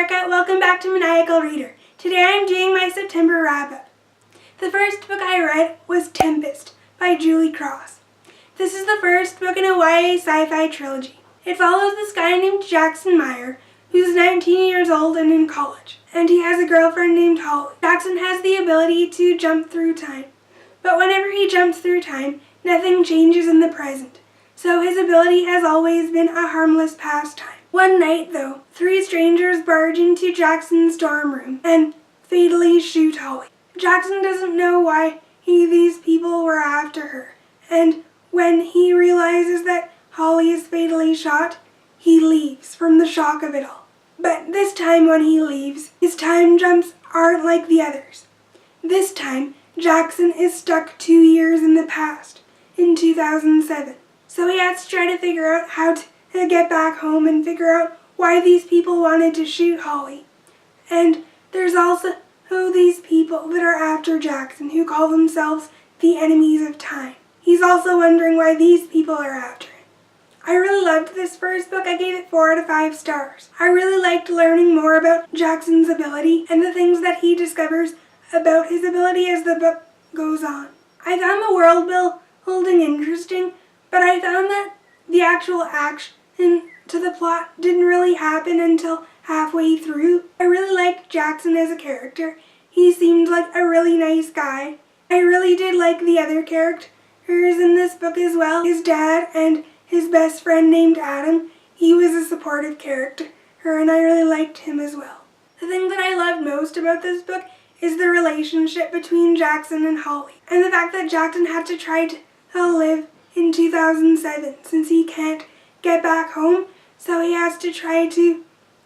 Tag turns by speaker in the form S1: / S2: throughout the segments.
S1: Erica, welcome back to Maniacal Reader. Today I'm doing my September wrap-up. The first book I read was Tempest by Julie Cross. This is the first book in a YA sci-fi trilogy. It follows this guy named Jackson Meyer, who's 19 years old and in college, and he has a girlfriend named Holly. Jackson has the ability to jump through time, but whenever he jumps through time, nothing changes in the present, so his ability has always been a harmless pastime. One night, though, three strangers barge into Jackson's dorm room and fatally shoot Holly. Jackson doesn't know why these people were after her, and when he realizes that Holly is fatally shot, he leaves from the shock of it all. But this time when he leaves, his time jumps aren't like the others. This time, Jackson is stuck 2 years in the past, in 2007. So he has to try to figure out how to get back home and figure out why these people wanted to shoot Holly. And there's also these people that are after Jackson who call themselves the enemies of time. He's also wondering why these people are after him. I really loved this first book. I gave it 4 out of 5 stars. I really liked learning more about Jackson's ability and the things that he discovers about his ability as the book goes on. I found the world building interesting, but I found that the actual action to the plot didn't really happen until halfway through. I really liked Jackson as a character. He seemed like a really nice guy. I really did like the other characters in this book as well. His dad and his best friend named Adam. He was a supportive character, and I really liked him as well. The thing that I loved most about this book is the relationship between Jackson and Holly, and the fact that Jackson had to try to live in 2007 since he can't get back home, so he has to try to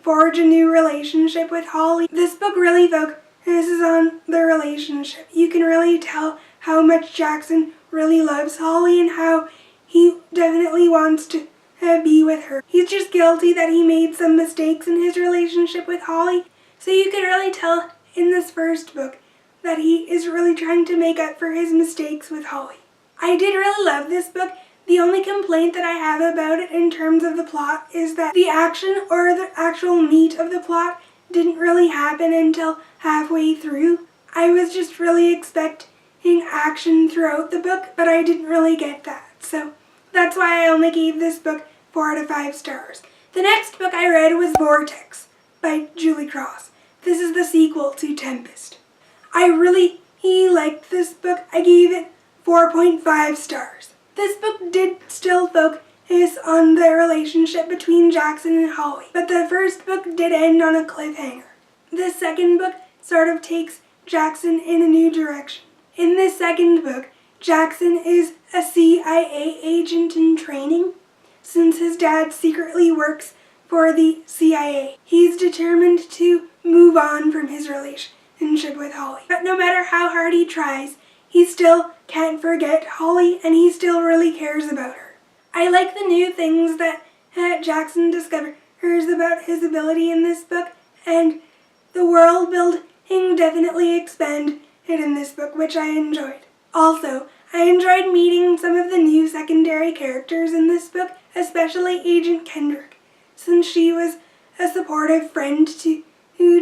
S1: forge a new relationship with Holly. This book really focuses on the relationship. You can really tell how much Jackson really loves Holly and how he definitely wants to be with her. He's just guilty that he made some mistakes in his relationship with Holly, so you can really tell in this first book that he is really trying to make up for his mistakes with Holly. I did really love this book. The only complaint that I have about it in terms of the plot is that the action or the actual meat of the plot didn't really happen until halfway through. I was just really expecting action throughout the book, but I didn't really get that. So that's why I only gave this book 4 out of 5 stars. The next book I read was Vortex by Julie Cross. This is the sequel to Tempest. I really liked this book. I gave it 4.5 stars. This book did still focus on the relationship between Jackson and Holly, but the first book did end on a cliffhanger. The second book sort of takes Jackson in a new direction. In this second book, Jackson is a CIA agent in training. Since his dad secretly works for the CIA, he's determined to move on from his relationship with Holly. But no matter how hard he tries, he still can't forget Holly, and he still really cares about her. I like the new things that Jackson discovers about his ability in this book, and the world building definitely expanded in this book, which I enjoyed. Also, I enjoyed meeting some of the new secondary characters in this book, especially Agent Kendrick, since she was a supportive friend to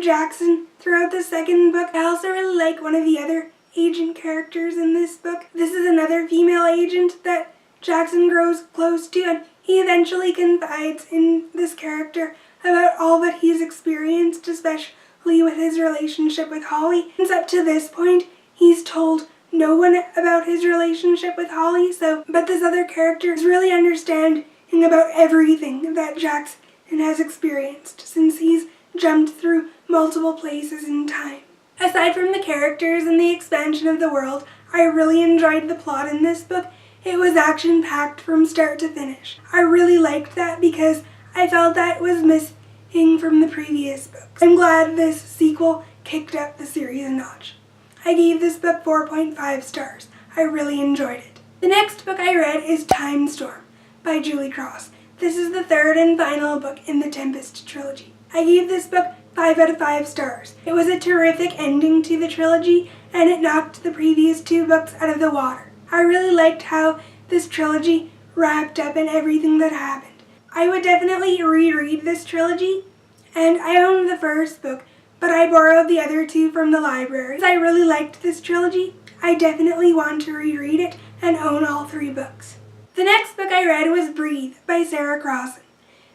S1: Jackson throughout the second book. I also really like one of the other agent characters in this book. This is another female agent that Jackson grows close to, and he eventually confides in this character about all that he's experienced, especially with his relationship with Holly. Since up to this point, he's told no one about his relationship with Holly, but this other character is really understanding about everything that Jackson has experienced since he's jumped through multiple places in time. Aside from the characters and the expansion of the world, I really enjoyed the plot in this book. It was action-packed from start to finish. I really liked that because I felt that was missing from the previous books. I'm glad this sequel kicked up the series a notch. I gave this book 4.5 stars. I really enjoyed it. The next book I read is Time Storm by Julie Cross. This is the third and final book in the Tempest trilogy. I gave this book 5 out of 5 stars. It was a terrific ending to the trilogy, and it knocked the previous 2 books out of the water. I really liked how this trilogy wrapped up and everything that happened. I would definitely reread this trilogy, and I own the first book, but I borrowed the other two from the library. I really liked this trilogy. I definitely want to reread it and own all 3 books. The next book I read was Breathe by Crossan.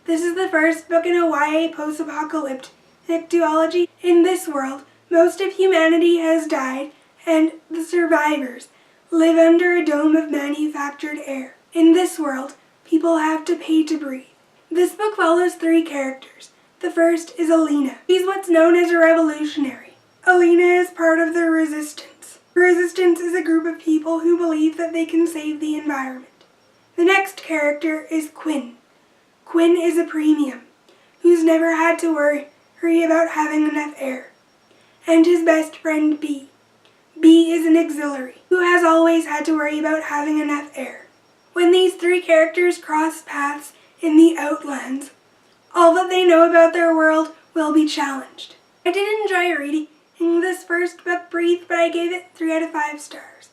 S1: This is the first book in a YA post-apocalyptic duology. In this world, most of humanity has died, and the survivors live under a dome of manufactured air. In this world, people have to pay to breathe. This book follows 3 characters. The first is Alina. She's what's known as a revolutionary. Alina is part of the Resistance. The Resistance is a group of people who believe that they can save the environment. The next character is Quinn. Quinn is a premium, who's never had to worry about having enough air. And his best friend B. B is an auxiliary, who has always had to worry about having enough air. When these 3 characters cross paths in the Outlands, all that they know about their world will be challenged. I did enjoy reading this first book, Breathe, but I gave it 3 out of 5 stars.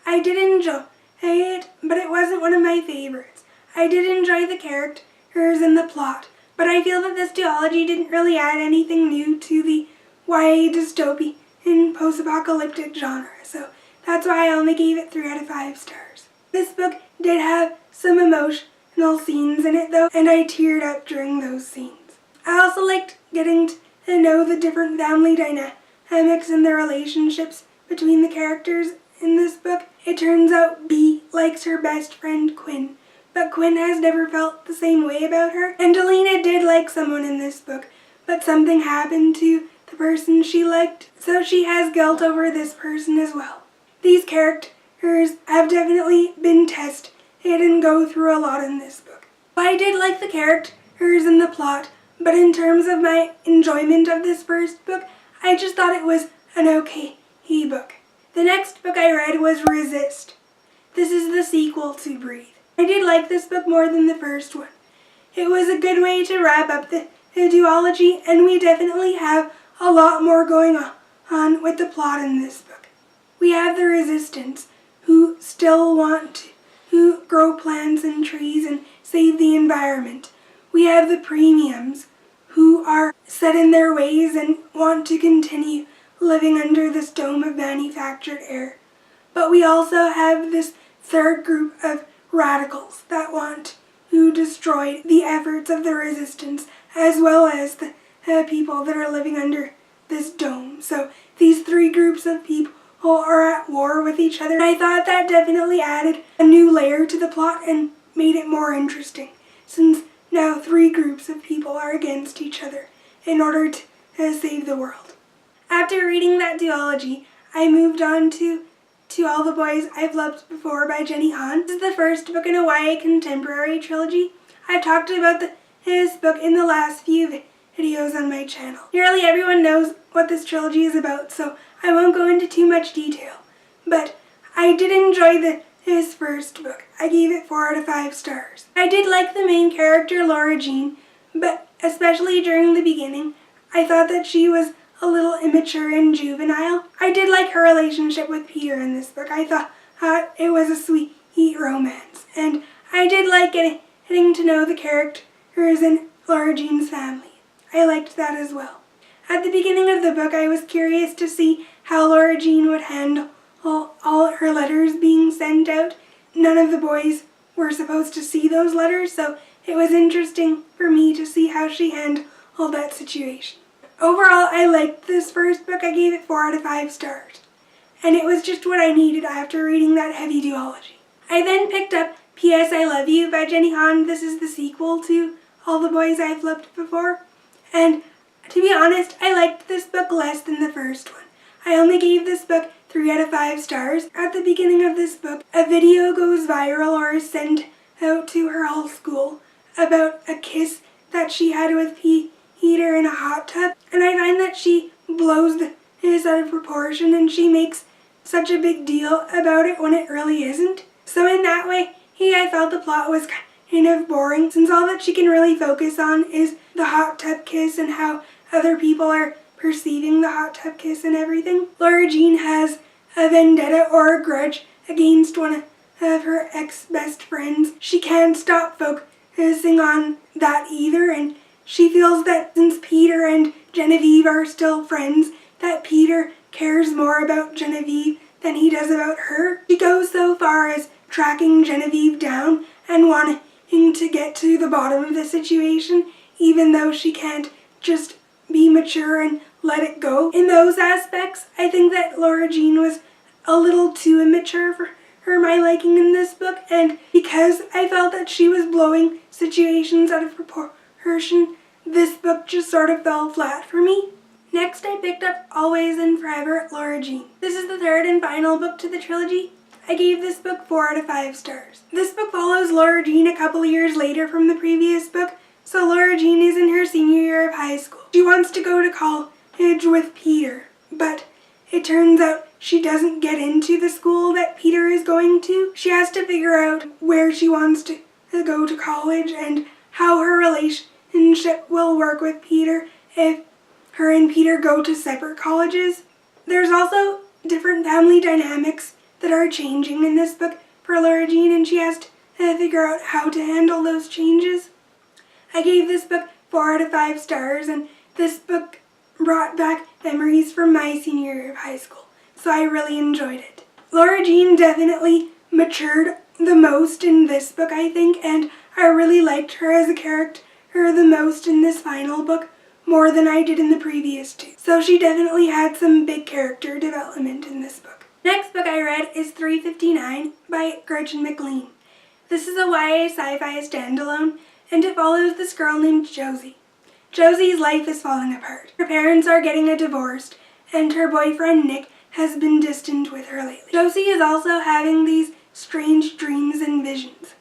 S1: I did enjoy it, but it wasn't one of my favorites. I did enjoy the characters and the plot, but I feel that this duology didn't really add anything new to the YA dystopian in post-apocalyptic genre, so that's why I only gave it 3 out of 5 stars. This book did have some emotional scenes in it though, and I teared up during those scenes. I also liked getting to know the different family dynamics and the relationships between the characters in this book. It turns out B likes her best friend Quinn, but Quinn has never felt the same way about her. And Alina did like someone in this book, but something happened to the person she liked, so she has guilt over this person as well. These characters have definitely been tested and go through a lot in this book. I did like the characters and the plot, but in terms of my enjoyment of this first book, I just thought it was an okay book. The next book I read was Resist. This is the sequel to Breathe. I did like this book more than the first one. It was a good way to wrap up the duology, and we definitely have a lot more going on with the plot in this book. We have the Resistance, who still want to grow plants and trees and save the environment. We have the Premiums, who are set in their ways and want to continue living under this dome of manufactured air. But we also have this third group of radicals that want to destroy the efforts of the Resistance, as well as the people that are living under this dome. So these 3 groups of people are at war with each other. I thought that definitely added a new layer to the plot and made it more interesting, since now 3 groups of people are against each other in order to save the world. After reading that duology, I moved on to All the Boys I've Loved Before by Jenny Han. This is the first book in a YA contemporary trilogy. I've talked about this book in the last few videos on my channel. Nearly everyone knows what this trilogy is about, so I won't go into too much detail. But I did enjoy this first book. I gave it 4 out of 5 stars. I did like the main character, Lara Jean, but especially during the beginning, I thought that she was a little immature and juvenile. I did like her relationship with Peter in this book. I thought it was a sweet romance. And I did like getting to know the characters in Lara Jean's family. I liked that as well. At the beginning of the book, I was curious to see how Lara Jean would handle all her letters being sent out. None of the boys were supposed to see those letters, so it was interesting for me to see how she handled that situation. Overall, I liked this first book. I gave it 4 out of 5 stars. And it was just what I needed after reading that heavy duology. I then picked up P.S. I Love You by Jenny Han. This is the sequel to All the Boys I've Loved Before. And to be honest, I liked this book less than the first one. I only gave this book 3 out of 5 stars. At the beginning of this book, a video goes viral or is sent out to her whole school about a kiss that she had with Peter in a hot tub. And I find that she blows this out of proportion and she makes such a big deal about it when it really isn't. So in that way, I felt the plot was kind of boring, since all that she can really focus on is the hot tub kiss and how other people are perceiving the hot tub kiss and everything. Lara Jean has a vendetta or a grudge against one of her ex-best friends. She can't stop focusing on that either, and she feels that since Peter and Genevieve are still friends, that Peter cares more about Genevieve than he does about her. She goes so far as tracking Genevieve down and wanting to get to the bottom of the situation, even though she can't just be mature and let it go. In those aspects, I think that Lara Jean was a little too immature for my liking in this book, and because I felt that she was blowing situations out of proportion, this book just sort of fell flat for me. Next, I picked up Always and Forever, Lara Jean. This is the third and final book to the trilogy. I gave this book 4 out of 5 stars. This book follows Lara Jean a couple of years later from the previous book, so Lara Jean is in her senior year of high school. She wants to go to college with Peter, but it turns out she doesn't get into the school that Peter is going to. She has to figure out where she wants to go to college and how her relationship will work with Peter if her and Peter go to separate colleges. There's also different family dynamics that are changing in this book for Lara Jean, and she has to figure out how to handle those changes. I gave this book 4 out of 5 stars, and this book brought back memories from my senior year of high school, so I really enjoyed it. Lara Jean definitely matured the most in this book, I think, and I really liked her as a character the most in this final book, more than I did in the previous two. So she definitely had some big character development in this book. Next book I read is 359 by Gretchen McLean. This is a YA sci-fi standalone, and it follows this girl named Josie. Josie's life is falling apart. Her parents are getting a divorce, and her boyfriend Nick has been distant with her lately. Josie is also having these strange dreams and visions.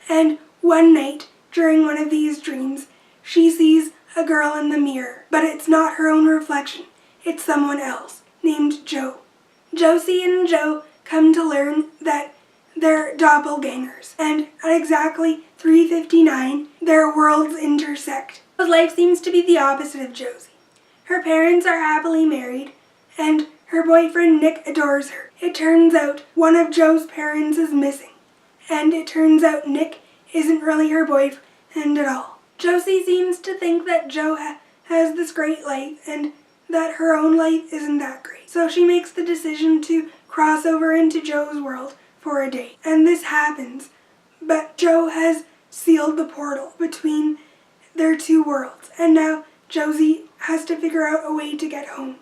S1: And one night, during one of these dreams, she sees a girl in the mirror, but it's not her own reflection. It's someone else, named Joe. Josie and Joe come to learn that they're doppelgangers, and at exactly 3:59, their worlds intersect. Joe's life seems to be the opposite of Josie. Her parents are happily married, and her boyfriend Nick adores her. It turns out one of Joe's parents is missing, and it turns out Nick isn't really her boyfriend at all. Josie seems to think that Joe has this great life and that her own life isn't that great. So she makes the decision to cross over into Joe's world for a date. And this happens, but Joe has sealed the portal between their two worlds, and now Josie has to figure out a way to get home.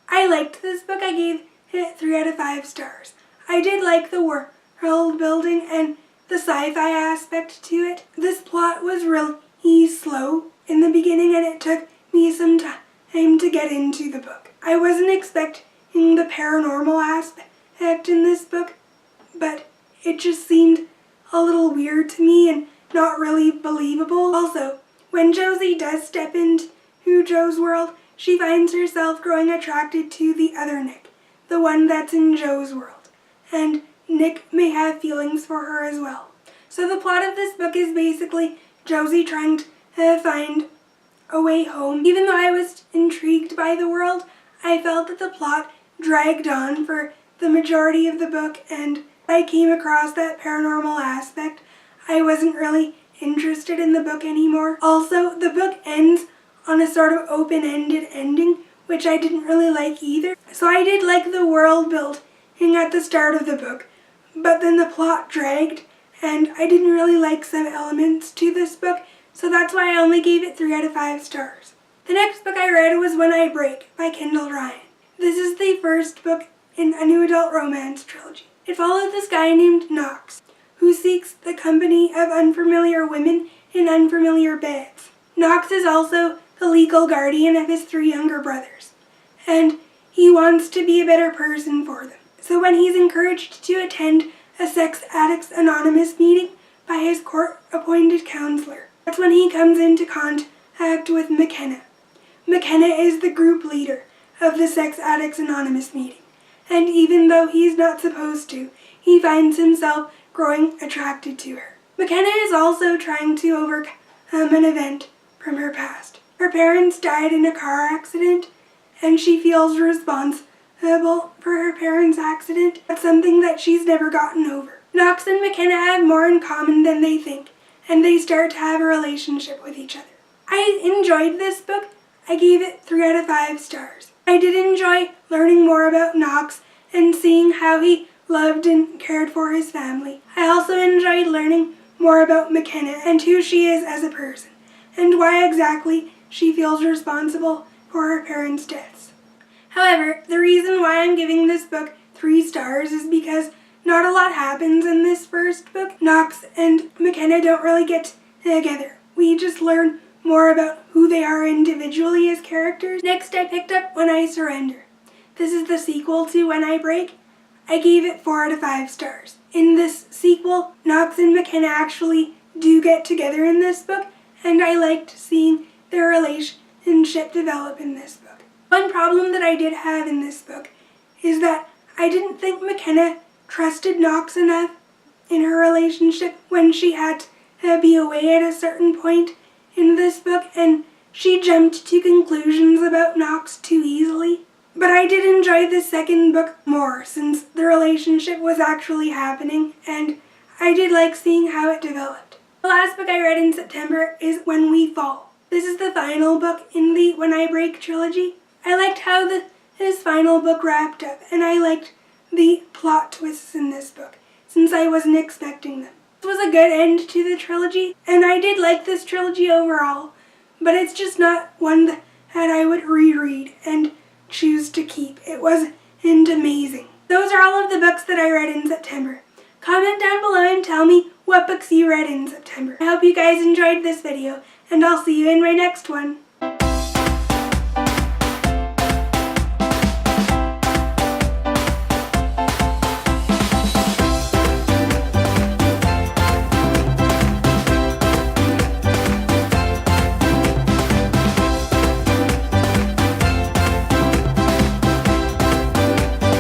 S1: I liked this book. I gave it 3 out of 5 stars. I did like the world building and the sci-fi aspect to it. This plot was really slow in the beginning, and it took me some time to get into the book. I wasn't expecting the paranormal aspect in this book, but it just seemed a little weird to me and not really believable. Also, when Josie does step into Joe's world, she finds herself growing attracted to the other Nick, the one that's in Joe's world, and Nick may have feelings for her as well. So the plot of this book is basically Josie trying to find a way home. Even though I was intrigued by the world, I felt that the plot dragged on for the majority of the book, and I came across that paranormal aspect. I wasn't really interested in the book anymore. Also, the book ends on a sort of open-ended ending, which I didn't really like either. So I did like the world building at the start of the book, but then the plot dragged, and I didn't really like some elements to this book, so that's why I only gave it 3 out of 5 stars. The next book I read was When I Break by Kendall. This is the first book in a new adult romance trilogy. It followed this guy named Knox, who seeks the company of unfamiliar women in unfamiliar beds. Knox is also the legal guardian of his 3 younger brothers, and he wants to be a better person for them. So when he's encouraged to attend a Sex Addicts Anonymous meeting by his court-appointed counselor, that's when he comes into contact with McKenna. McKenna is the group leader of the Sex Addicts Anonymous meeting, and even though he's not supposed to, he finds himself growing attracted to her. McKenna is also trying to overcome an event from her past. Her parents died in a car accident, and she feels responsible for her parents' accident. That's something that she's never gotten over. Knox and McKenna have more in common than they think, and they start to have a relationship with each other. I enjoyed this book. I gave it 3 out of 5 stars. I did enjoy learning more about Knox and seeing how he loved and cared for his family. I also enjoyed learning more about McKenna and who she is as a person, and why exactly she feels responsible for her parents' deaths. However, the reason why I'm giving this book 3 stars is because not a lot happens in this first book. Knox and McKenna don't really get together. We just learn more about who they are individually as characters. Next, I picked up When I Surrender. This is the sequel to When I Break. I gave it 4 out of 5 stars. In this sequel, Knox and McKenna actually do get together in this book, and I liked seeing their relationship develop in this book. One problem that I did have in this book is that I didn't think McKenna trusted Knox enough in her relationship when she had to be away at a certain point in this book, and she jumped to conclusions about Knox too easily. But I did enjoy the second book more since the relationship was actually happening, and I did like seeing how it developed. The last book I read in September is When We Fall. This is the final book in the When I Break trilogy. I liked how his final book wrapped up, and I liked the plot twists in this book, since I wasn't expecting them. This was a good end to the trilogy, and I did like this trilogy overall, but it's just not one that I would reread and choose to keep. It wasn't amazing. Those are all of the books that I read in September. Comment down below and tell me what books you read in September. I hope you guys enjoyed this video, and I'll see you in my next one.